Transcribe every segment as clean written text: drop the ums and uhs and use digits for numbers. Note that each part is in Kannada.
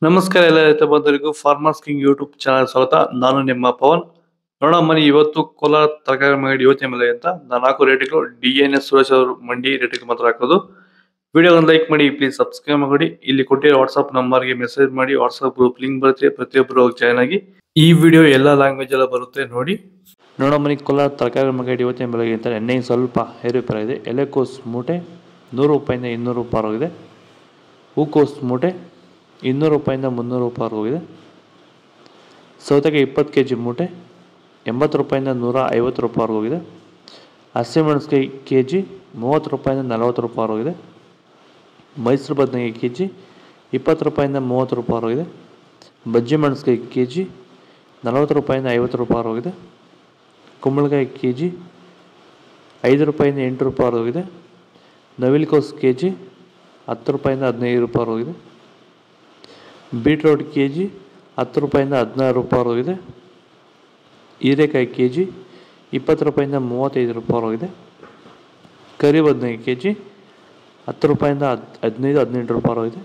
ನಮಸ್ಕಾರ ಎಲ್ಲ ರೈತ ಬಂಧುಗಳಿಗೂ ಫಾರ್ಮರ್ಸ್ ಕಿಂಗ್ ಯೂಟ್ಯೂಬ್ ಚಾನಲ್ ಸ್ವಾಗತ. ನಾನು ನಿಮ್ಮ ಪವನ್. ನೋಡೋಣ ಮನಿ ಇವತ್ತು ಕೋಲಾರ ತರಕಾರಿ ಮಂಡಿ ಯೋಚನೆ ಮೇಲೆ ಅಂತ ನಾನು ಹಾಕೋ ರೇಟ್ಗಳು DNS ಸುರೇಶ್ ಅವರು ಮಂಡಿ ರೇಟ್ಗೆ ಮಾತ್ರ ಹಾಕೋದು. ವಿಡಿಯೋವನ್ನು ಲೈಕ್ ಮಾಡಿ, ಪ್ಲೀಸ್ ಸಬ್ಸ್ಕ್ರೈಬ್ ಮಾಡಿ. ಇಲ್ಲಿ ಕೊಟ್ಟಿರೋ ವಾಟ್ಸ್ಆಪ್ ನಂಬರ್ಗೆ ಮೆಸೇಜ್ ಮಾಡಿ, ವಾಟ್ಸ್ಆಪ್ ಗ್ರೂಪ್ ಲಿಂಕ್ ಬರುತ್ತೆ, ಪ್ರತಿಯೊಬ್ಬರು ಜಾಯ್ನ್ ಆಗಿ. ಈ ವಿಡಿಯೋ ಎಲ್ಲ ಲ್ಯಾಂಗ್ವೇಜ್ ಎಲ್ಲ ಬರುತ್ತೆ ನೋಡಿ. ನೋಡೋ ಮನಿ ಕೋಲಾರ ತರಕಾರಿ ಮಂಡಿ ಯೋಚನೆ ಬೆಳಗ್ಗೆ ಅಂತ ಎಣ್ಣೆ ಸ್ವಲ್ಪ ಏರುಪೇರ ಇದೆ. ಎಲೆಕೋಸು ಮೂಟೆ 100 ರೂಪಾಯಿಂದ 200 ರೂಪಾಯಿ ಆಗಿದೆ. ಹೂಕೋಸು ಮೂಟೆ 200 ರೂಪಾಯಿಂದ 300 ರೂಪಾಯಿ ಹೋಗಿದೆ. ಸೌತೆಕಾಯಿ 20 kg ಮೂಟೆ 80 ರೂಪಾಯಿಂದ 150 ರೂಪಾಯಿ ಹೋಗಿದೆ. ಹಸಿಮೆಣಸಿನಕಾಯಿ kg 30 ರೂಪಾಯಿಂದ 40 ರೂಪಾಯಿ ಹೋಗಿದೆ. ಮೈಸೂರು ಬದನೆಕಾಯಿ kg 20 ರೂಪಾಯಿಂದ 30 ರೂಪಾಯಿ ಹೋಗಿದೆ. ಬಜ್ಜಿ ಮೆಣಸಿನಕಾಯಿ kg 40 ರೂಪಾಯಿಂದ 50 ರೂಪಾಯಿ ಹೋಗಿದೆ. ಕುಂಬಳಕಾಯಿ kg 5 ರೂಪಾಯಿಂದ 8 ರೂಪಾಯಿ ಹೋಗಿದೆ. ನವಿಲುಕೋಸು kg 10 ರೂಪಾಯಿಂದ 15 ರೂಪಾಯಿ ಹೋಗಿದೆ. ಬೀಟ್ರೋಟ್ kg 10 ರೂಪಾಯಿಂದ 16 ರೂಪಾಯಿ ಹೋಗಿದೆ. ಹೀರೆಕಾಯಿ kg 20 ರೂಪಾಯಿಂದ 35 ರೂಪಾಯಿ ಹೋಗಿದೆ. ಕರಿ ಬದನೆಕಾಯಿ kg 10 ರೂಪಾಯಿಂದ 15-18 ರೂಪಾಯಿ ಹೋಗಿದೆ.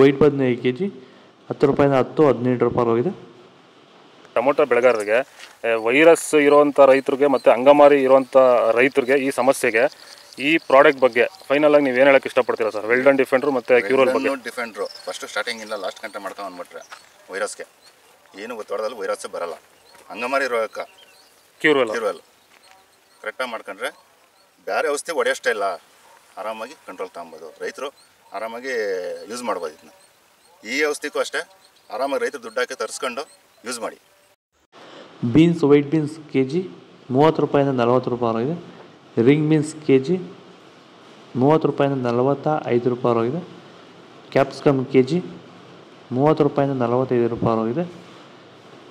ವೈಟ್ ಬದನೆಕಾಯಿ kg 10 ರೂಪಾಯಿಂದ 10-18 ರೂಪಾಯಿ ಹೋಗಿದೆ. ಟೊಮೊಟೊ ಬೆಳೆಗಾರರಿಗೆ ವೈರಸ್ ಇರುವಂಥ ರೈತರಿಗೆ ಮತ್ತು ಅಂಗಮಾರಿ ಇರುವಂಥ ರೈತರಿಗೆ ಈ ಸಮಸ್ಯೆಗೆ ಈ ಪ್ರಾಡಕ್ಟ್ ಬಗ್ಗೆ ಫೈನಲ್ ಆಗಿ ನೀವು ಏನು ಹೇಳಕ್ಕೆ ಇಷ್ಟಪಡ್ತೀರಾ ಸರ್? ವೆಲ್ಡನ್ ಡಿಫೆಂಡ್ರು ಮತ್ತು ಕ್ಯೂರಲ್ ಬಗ್ಗೆ. ಡಿಫೆಂಡ್ರು ಫಸ್ಟ್ ಸ್ಟಾರ್ಟಿಂಗಿಂದ ಲಾಸ್ಟ್ ಗಂಟೆ ಮಾಡ್ಕೊಂಡು ಅಂದ್ಬಿಟ್ರೆ ವೈರಸ್ಗೆ ಏನು ಗೊತ್ತಾಡೋದಲ್ಲಿ ವೈರಸ್ಸೇ ಬರಲ್ಲ. ಅಂಗಮಾರಿ ರೋಗಕ್ಕೆ ಕ್ಯೂರಲ್ ಕರೆಕ್ಟಾಗಿ ಮಾಡ್ಕೊಂಡ್ರೆ ಬೇರೆ ಔಷಧಿ ಹೊಡೆಯೋಷ್ಟೇ ಇಲ್ಲ, ಆರಾಮಾಗಿ ಕಂಟ್ರೋಲ್ ತಗೊಬೋದು. ರೈತರು ಆರಾಮಾಗಿ ಯೂಸ್ ಮಾಡ್ಬೋದು. ಇದನ್ನ ಈ ಔಷಧಿಗೂ ಅಷ್ಟೇ ಆರಾಮಾಗಿ ರೈತರು ದುಡ್ಡು ಹಾಕಿ ತರಿಸ್ಕೊಂಡು ಯೂಸ್ ಮಾಡಿ. ಬೀನ್ಸ್ ವೈಟ್ ಬೀನ್ಸ್ kg 30 ರೂಪಾಯಿಂದ 40 ರೂಪಾಯಿ ಆಗಿದೆ. ರಿಂಗ್ ಬೀನ್ಸ್ kg 30 ರೂಪಾಯಿಂದ 45 ರೂಪಾಯಿ ಆಗಿದೆ. ಕ್ಯಾಪ್ಸಿಕಮ್ kg 30 ರೂಪಾಯಿಂದ 45 ರೂಪಾಯಿ ಆಗಿದೆ.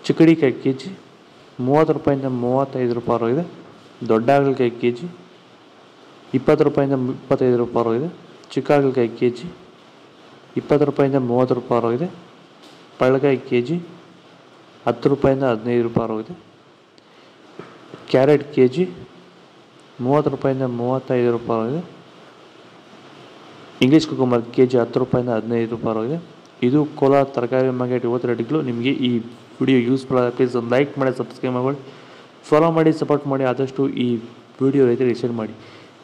ಚಿಕ್ಕಡಿಕಾಯಿ kg 30 ರೂಪಾಯಿಂದ 35 ರೂಪಾಯಿ ಆಗಿದೆ. ದೊಡ್ಡ ಹಾಗಲಕಾಯಿ kg 20 ರೂಪಾಯಿಂದ 25 ರೂಪಾಯಿ ಆಗಿದೆ. ಚಿಕ್ಕ ಹಾಗಲಕಾಯಿ kg 20 ರೂಪಾಯಿಂದ 30 ರೂಪಾಯಿ ಆಗಿದೆ. ಪಳ್ಳಕಾಯಿ kg 10 ರೂಪಾಯಿಂದ 15 ರೂಪಾಯಿ ಆಗಿದೆ. ಕ್ಯಾರೆಟ್ kg 30 ರೂಪಾಯಿಂದ 35 ರೂಪಾಯಿ ಆಗಿದೆ. ಇಂಗ್ಲೀಷ್ ಕುಕುಂಬರ್ kg 10 ರೂಪಾಯಿಂದ 15 ರೂಪಾಯಿ ಆಗಿದೆ. ಇದು ಕೋಲಾರ ತರಕಾರಿ ಮಾರ್ಕೆಟ್ ಇವತ್ತು ರೇಟ್ಗಳು. ನಿಮಗೆ ಈ ವಿಡಿಯೋ ಯೂಸ್ಫುಲ್ ಆಗಿದೆ, ಪ್ಲೀಸ್ ಒಂದು ಲೈಕ್ ಮಾಡಿ, ಸಬ್ಸ್ಕ್ರೈಬ್ ಮಾಡಿ, ಫಾಲೋ ಮಾಡಿ, ಸಪೋರ್ಟ್ ಮಾಡಿ. ಆದಷ್ಟು ಈ ವಿಡಿಯೋ ರೈತರಿಗೆ ಶೇರ್ ಮಾಡಿ.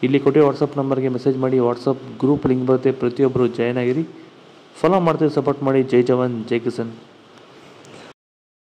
ಇಲ್ಲಿ ಕೊಟ್ಟಿರೋ ವಾಟ್ಸಪ್ ನಂಬರ್ಗೆ ಮೆಸೇಜ್ ಮಾಡಿ, ವಾಟ್ಸಪ್ ಗ್ರೂಪ್ ಲಿಂಕ್ ಬರುತ್ತೆ, ಪ್ರತಿಯೊಬ್ಬರು ಜಾಯ್ನ್ ಆಗಿರಿ. ಫಾಲೋ ಮಾಡ್ತೀವಿ, ಸಪೋರ್ಟ್ ಮಾಡಿ. ಜೈ ಜವಾನ್ ಜೈ ಕಿಸಾನ್.